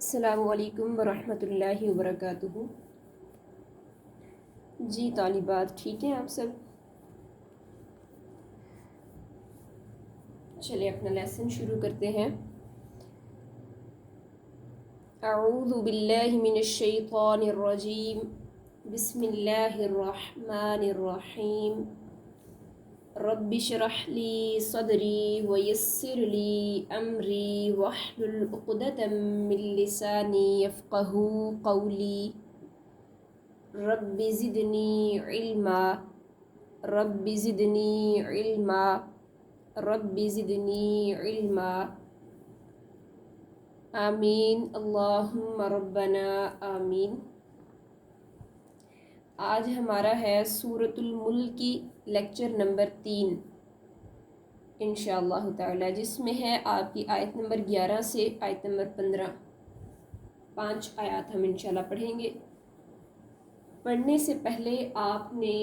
السلام علیکم ورحمۃ اللہ وبرکاتہ۔ جی طالبات ٹھیک ہیں آپ سب؟ چلے اپنا لیسن شروع کرتے ہیں۔ اعوذ باللہ من الشیطان الرجیم، بسم اللہ الرحمن الرحیم۔ رب اشرح لی صدری ویسر لی امری واحلل عقدۃ من لسانی یفقہوا قولی۔ رب زدنی علما، رب زدنی علما، رب زدنی علما۔ آمین اللہم ربنا آمین۔ آج ہمارا ہے سورۃ الملک کی لیکچر نمبر 3 انشاءاللہ تعالی، جس میں ہے آپ کی آیت نمبر 11 سے آیت نمبر 15۔ 5 آیات ہم انشاءاللہ پڑھیں گے۔ پڑھنے سے پہلے آپ نے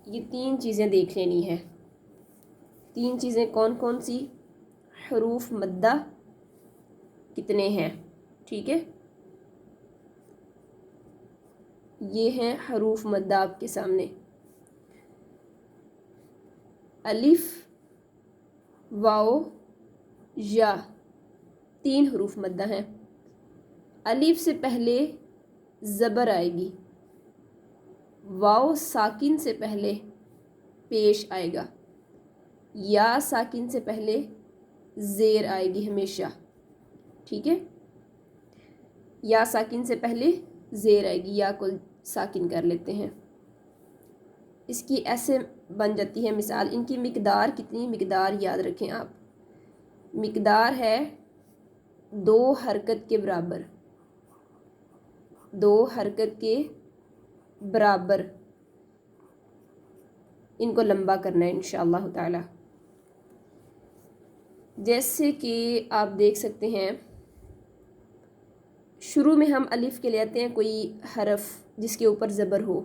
یہ 3 چیزیں دیکھ لینی ہیں۔ 3 چیزیں کون کون سی؟ حروف مدہ کتنے ہیں، ٹھیک ہے؟ یہ ہیں حروف مدہ آپ کے سامنے۔ الف، واو، یا، 3 حروف مدہ ہیں۔ الف سے پہلے زبر آئے گی، واو ساکن سے پہلے پیش آئے گا، یا ساکن سے پہلے زیر آئے گی ہمیشہ، ٹھیک ہے؟ یا ساکن سے پہلے زیر آئے گی، یا کو ساکن کر لیتے ہیں۔ اس کی ایسے بن جاتی ہے مثال۔ ان کی مقدار کتنی؟ مقدار یاد رکھیں آپ، مقدار ہے 2 حرکت کے برابر، 2 حرکت کے برابر ان کو لمبا کرنا ہے انشاءاللہ تعالی۔ جیسے کہ آپ دیکھ سکتے ہیں، شروع میں ہم الف کے لیتے ہیں کوئی حرف جس کے اوپر زبر ہو۔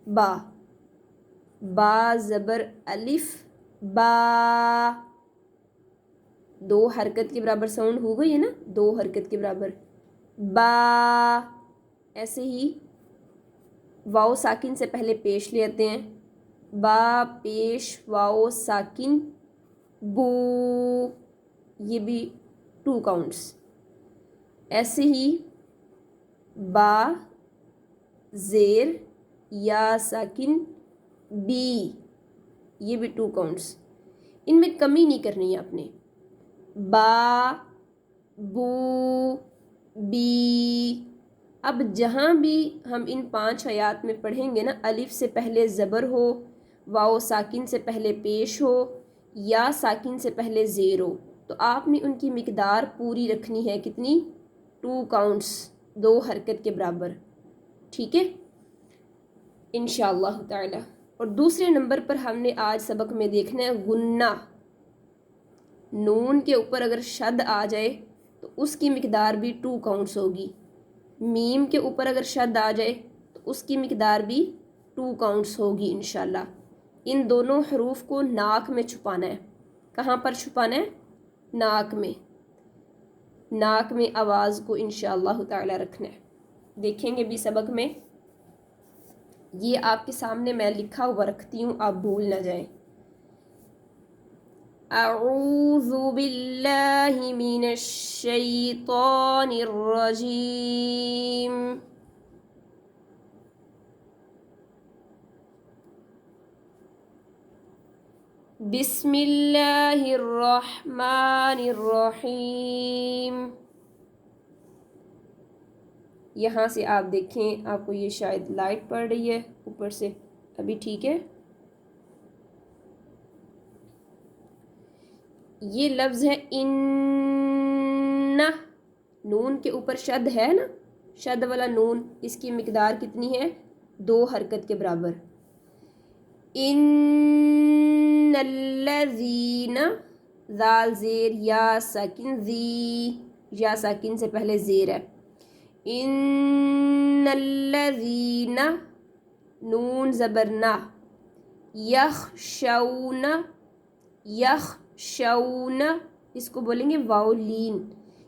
با، با زبر الف، با، 2 حرکت کے برابر ساؤنڈ ہو گئی ہے نا، 2 حرکت کے برابر، با۔ ایسے ہی واو ساکن سے پہلے پیش لے آتے ہیں، با پیش واو ساکن، بو، یہ بھی 2 کاؤنٹس۔ ایسے ہی با زیر یا ساکن بی، یہ بھی 2 کاؤنٹس۔ ان میں کمی نہیں کرنی ہے آپ نے۔ با، بو، بی۔ اب جہاں بھی ہم ان 5 آیات میں پڑھیں گے نا، الف سے پہلے زبر ہو، واو ساکن سے پہلے پیش ہو، یا ساکن سے پہلے زیر ہو، تو آپ نے ان کی مقدار پوری رکھنی ہے۔ کتنی؟ 2 کاؤنٹس، 2 حرکت کے برابر، ٹھیک ہے انشاءاللہ تعالی۔ اور دوسرے نمبر پر ہم نے آج سبق میں دیکھنا ہے غنہ۔ نون کے اوپر اگر شد آ جائے تو اس کی مقدار بھی 2 کاؤنٹس ہوگی۔ میم کے اوپر اگر شد آ جائے تو اس کی مقدار بھی 2 کاؤنٹس ہوگی انشاءاللہ۔ ان دونوں حروف کو ناک میں چھپانا ہے۔ کہاں پر چھپانا ہے؟ ناک میں، ناک میں آواز کو انشاءاللہ تعالی رکھنا ہے۔ دیکھیں گے بھی سبق میں، یہ آپ کے سامنے میں لکھا ہوا رکھتی ہوں، آپ بھول نہ جائیں۔ اعوذ باللہ من الشیطان الرجیم۔ بسم اللہ الرحمن الرحیم۔ یہاں سے آپ دیکھیں، آپ کو یہ شاید لائٹ پڑ رہی ہے اوپر سے، ابھی ٹھیک ہے؟ یہ لفظ ہے ان، نون کے اوپر شد ہے نا، شد والا نون، اس کی مقدار کتنی ہے؟ 2 حرکت کے برابر۔ ان الذین، زال زیر، یا ساکن زی، یا ساکن سے پہلے زیر ہے۔ ان الذین، نون زبر نا، یخشون، یخشون، اس کو بولیں گے واو لین۔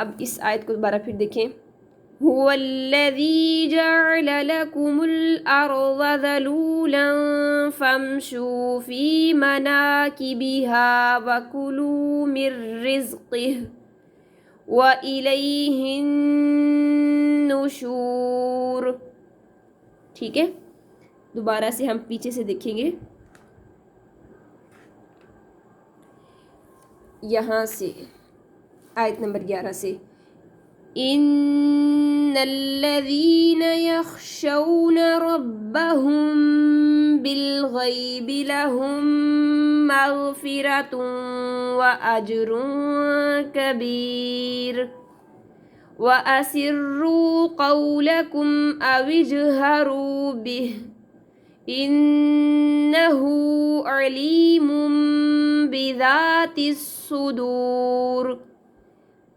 اب اس آیت کو دوبارہ پھر دیکھیں. هو الذي جعل لكم الأرض ذلولا فامشوا في مناكبها وكلوا من رزقه وإليه النشور. ٹھیک ہے, دوبارہ سے ہم پیچھے سے دیکھیں گے. یہاں سے آیت نمبر 11 سے ان الذين يخشون ربهم بالغيب لهم مغفرة وأجر كبير وأسروا قولكم أو اجهروا به إنه عليم بذات الصدور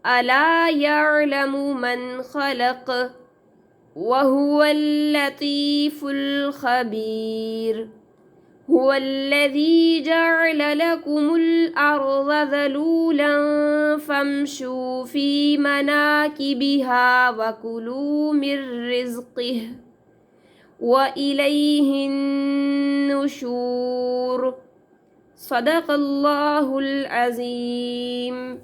ألا يعلم من خلق وهو اللطيف الخبير. هو الذي جعل لكم الأرض ذلولا فامشوا في مناكبها وكلوا من رزقه وإليه النشور. صدق اللہ العظیم.